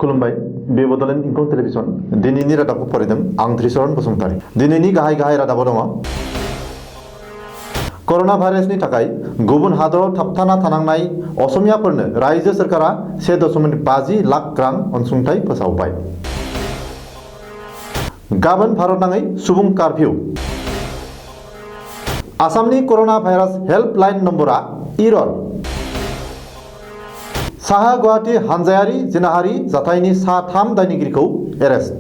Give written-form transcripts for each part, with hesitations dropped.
खुलुमबाय बे बडलेण्ड इंखं टेलिभिजन दिनैनि रादाबखौ फरायदों आं त्रिशरण बसुमतारी। दिनैनि गाहाय रादाबाव दङ कर'ना भाइरासनि थाखाय गुबुन हादराव थाबथाना थानांनाय असमियाफोरनो रायजो सोरखारा 1.50 लाख रां अनसुंथाइ फोसावबाय। गाबोन भारतनाङै सुबुं कारफिउ। आसामनि कर'ना भाइरास हेल्पलाइन नम्बरा इरर। साहा गुवाहाटी हानजायारि जिनाहारि जाथायनि सा-3 दायनिगिरिखौ एरेस्ट।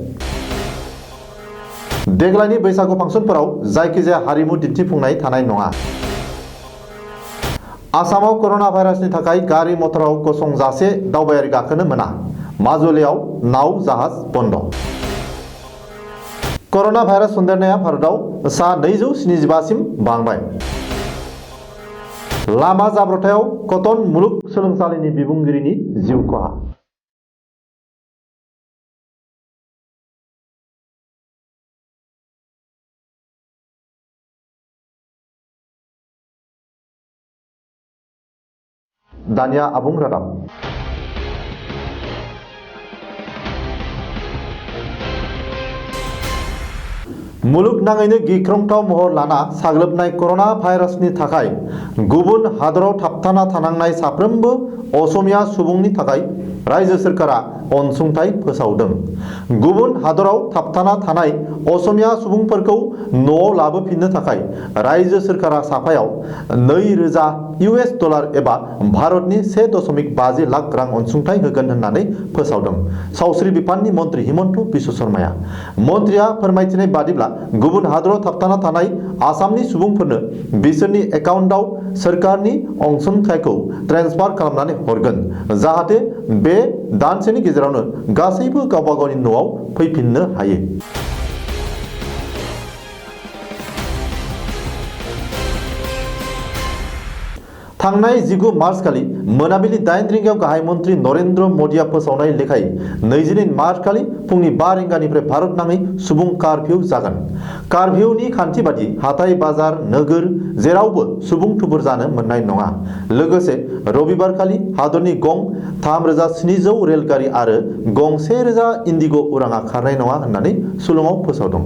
देग्लायनि बैसागु फांसनफोराव जायखिजाया हारिमु दिन्थिफुंनाय थानाय नङा। आसामाव कर'ना भाइरासनि थाखाय गारि मटराव गसंजासे दावबायारि गाखोनो मोना। माजुलियाव नाव जाहाज बन्द। कर'ना भाइरास सन्देरनाया भारतआव सा-275 सिम बांबाय। लामा जाब्रबथायाव कटन मुलुगसोलोंसालिनि बिबुंगिरिनि जिउ खहा। दानिया आबुं रादाब। मुलुगनाङैनो गिख्रंथाव महर लाना साग्लोबनाय कर'ना भाइरासनि थाखाय गुबुन हादराव थाबथाना थानांनाय साफ्रोमबो असमिया सुबुंनि थाखाय रायजो सोरखारा अनसुंथाइ फोसावदों। गुबुन हादराव थाबथाना थानाय असमिया सुबुंफोरखौ न'आव लाबोफिननो थाखाय रायजो सोरखारा साफायाव $2,000 एबा भारतनि 1.50 लाख रां अनसुंथाइ होगोन होननानै फोसावदों सावस्रि बिफाननि मन्त्रि हिमन्त बिश्व शर्माया। मन्त्रिया फोरमायथिनाय बादिब्ला गुबुन हादराव थाबथाना थानाय आसामनि सुबुंफोरनो बिसोरनि एकाउन्टआव सोरखारनि अनसुंथाइखौ ट्रेन्सफार खालामनानै हरगोन, जाहाथे बे दानसेनि गेजेरावनो गासैबो गावबा गावनि न'आव फैफिननो हायो। थांनाय 19 मार्च खालि मोनाबिलि 8 रिंगायाव गाहाय मन्त्रि नरेन्द्र मदिया फोसावनाय लेखायै 22 मार्च खालि फुंनि 5 रिंगानिफ्राय भारतनाङै सुबुं कारफिउ जागोन। कारफिउनि खान्थि बादि हाथाइ बाजार नोगोर जेरावबो सुबुं थुबुर जानो मोननाय नङा। लोगोसे रबिबारखालि हादरनि गं 3700 रेलगारि आरो गं 1000 इन्डिग' उराङा खारनाय नङा होननानै सुलुङाव फोसावदों।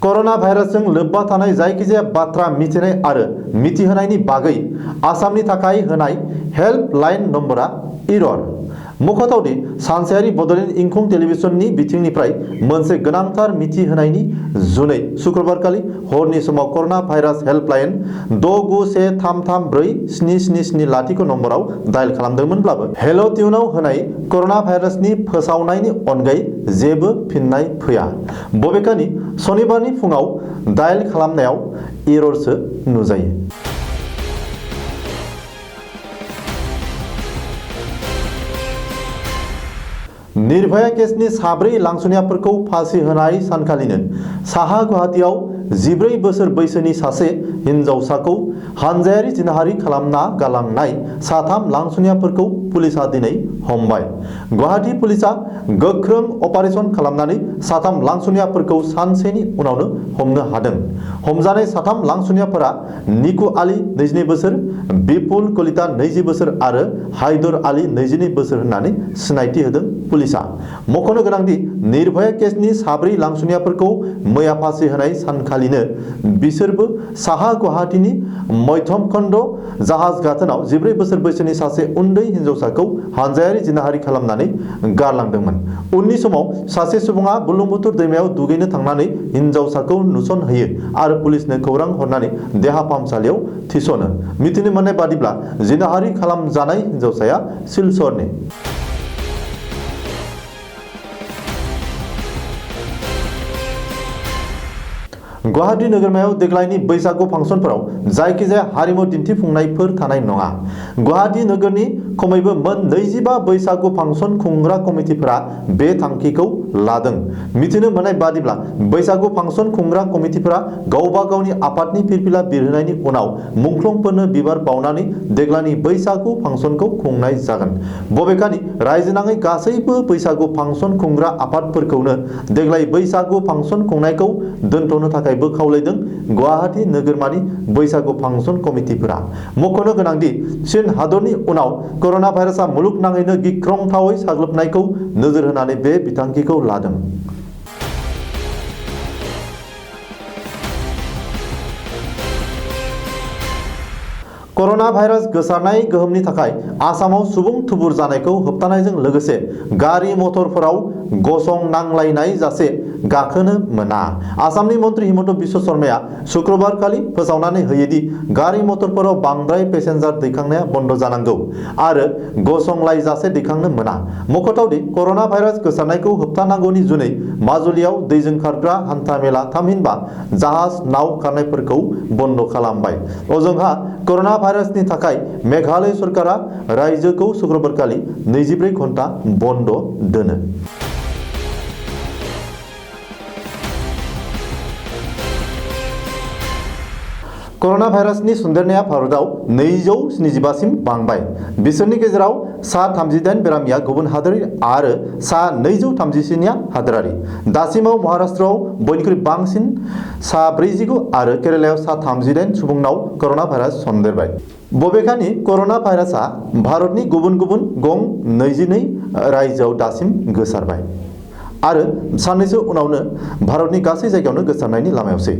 कर'ना भाइरासजों लोब्बा थानाय जायखिजाया बाथ्रा मिथिनाय आरो मिथिहोनायनि बागै आसामनि थाखाय होनाय हेल्पलाइन नम्बरा इरर। मख'थावदि सानसेयारि बडलेण्ड इंखं टेलिभिजननि बिथिंनिफ्राय मोनसे गोनांथार मिथिहोनायनि जुनै शुक्रबारखालि हरनि समाव कर'ना भाइरास हेल्पलाइन 693347770 नम्बराव डायल खालामदोंमोनब्लाबो हेल' टिउनाव होनाय कर'ना भाइरासनि फोसावनायनि अनगायै जेबो फिननाय फैया। बबेखानि सनिबारनि फुङाव डायल खालामनायाव इररसो नुजायो। निर्भया केसनि 4 लांसुनियाफोरखौ फासि होनाय सानखालिनो साहा गुवाहाटीआव 14 बोसोर बैसोनि सासे हिनजावसाखौ हानजायारि जिनाहारि खालामना गालांनाय 3 लांसुनियाफोरखौ पुलिसआ दिनै हमबाय। गुवाहाटी पुलिसआ गोख्रों अपारेशन खालामनानै 3 लांसुनियाफोरखौ सानसेनि उनावनो हमनो हादों। हमजानाय 3 लांसुनियाफोरा निकु आली 22 बोसोर, बिपुल कलिता 20 बोसोर आरो हायदर आली 22 बोसोर होननानै सिनायथि होदों पुलिसआ। मख'नो गोनांदि निर्भया केसनि 4 लांसुनियाफोरखौ मैया फासि होनाय सानखालिनो बिसोरबो साहा गुवाहाटीनि मध्यमखन्ड जाहाज गाथोनाव 14 बोसोर बैसोनि सासे उन्दै हिनजावसाखौ हानजायारि जिनाहारि खालामनानै गारलांदोंमोन। उननि समाव सासे सुबुङा बुरलुंबुथुर दैमायाव दुगैनो थांनानै हिनजावसाखौ नुसनहैयो आरो पुलिसनो खौरां हरनानै देहा फाहामसालियाव थिसनो। मिथिनो मोननाय बादिब्ला जिनाहारि खालामजानाय हिनजावसाया सिलचरनि। गुवाहाटी नोगोरमायाव देग्लायनि बैसागु फांसनफोराव जायखिजाया हारिमु दिन्थिफुंनायफोर थानाय नङा। गुवाहाटी नोगोरनि खमैबो मोन 25 बैसागु फांसन खुंग्रा कमिटिफोरा बे थांखिखौ लादों। मिथिनो मोननाय बादिब्ला बैसागु फांसन खुंग्रा कमिटिफोरा गावबा गावनि आफादनि फिरफिला बिरहोनायनि उनाव मुंख्लंफोरनो बिबार बावनानै देग्लानि बैसागु फांसनखौ खुंनाय जागोन। बबेखानि रायजोनाङै गासैबो बैसागु फांसन खुंग्रा आफादफोरखौनो देग्लाय बैसागु फांसन खुंनायखौ दोनथ'नो थाखायबो खावलायदों गुवाहाटी नोगोरमानि बैसागु फांसन कमिटिफोरा। मख'नो गोनांदि चीन हादरनि उनाव कर'ना भाइरासआ मुलुगनाङैनो गिख्रंथावै साग्लोबनायखौ नोजोर होनानै बे बिथांखिखौ लादों। कर'ना भाइरास गोसारनाय गोहोमनि थाखाय आसामाव सुबुं थुबुर जानायखौ होबथानायजों लोगोसे गारि मटरफोराव गसंनांलायनाय जासे गाखोनो मोना। आसामनि मन्त्रि हिमन्त बिश्व शर्माया शुक्रबारखालि फोसावनानै होयोदि गारि मटरफोराव बांद्राय पेसेन्जार दैखांनाया बन्द जानांगौ आरो गसंलायजासे दैखांनो मोना। मख'थावदि कर'ना भाइरास गोसारनायखौ होबथानांगौनि जुनै माजुलियाव दैजों खारग्रा हान्थामेला थामहिनबा जाहाज नाव खारनायफोरखौ बन्द खालामबाय। ओजोंहा कर'ना भाइरासनि थाखाय मेघालय सरकारा रायजोखौ शुक्रबारखालि 24 घन्टा बन्द दोनो। कर'ना भाइरासनि सन्देरनाया भारतआव 275 सिम बांबाय। बिसोरनि गेजेराव सा 38 बेरामिया गुबुन हादोरारि आरो सा 237 हादोरारि। दासिमाव महाराष्ट्रआव बयनिख्रुइ बांसिन सा 49 आरो केरालायाव सा 38 सुबुंनाव कर'ना भाइरास सन्देरबाय। बबेखानि कर'ना भाइरासआ भारतनि गुबुन गुबुन गं 22 रायजोआव दासिम गोसारबाय आरो साननैसो उनावनो भारतनि गासै जायगायावनो गोसारनायनि लामायावसै।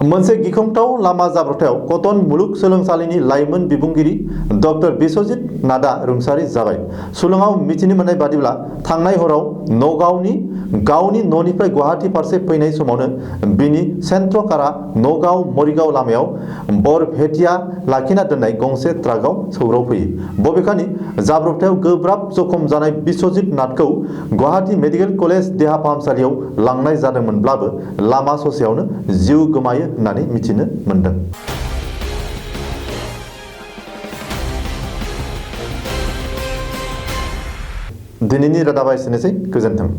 मोनसे गिख्रंथाव लामा जाब्रबथायाव कटन मुलुगसोलोंसालिनि लाइमोन बिबुंगिरि डक्टर बिश्वजित नाथआ रुंसारि जाबाय। सुलुङाव मिथिनो मोननाय बादिब्ला थांनाय हराव गावनि न'निफ्राय गुवाहाटी फारसे फैनाय समावनो बिनि सेन्ट्र कारा नगाव मरिगाव लामायाव बरपेटिया लाखिना दोननाय गंसे ट्राकआव सौग्रावफैयो। बबेखानि जाब्रबथायाव गोब्राब जखम जानाय बिश्वजित नाथखौ गुवाहाटी मेडिकेल कलेज देहा फाहामसालियाव लांनाय जादोंमोनब्लाबो लामा ससेयावनो जिउ गोमायो होननानै मिथिनो मोनदों। दिनैनि रादाबा एसेनोसै। गोजोन्थों।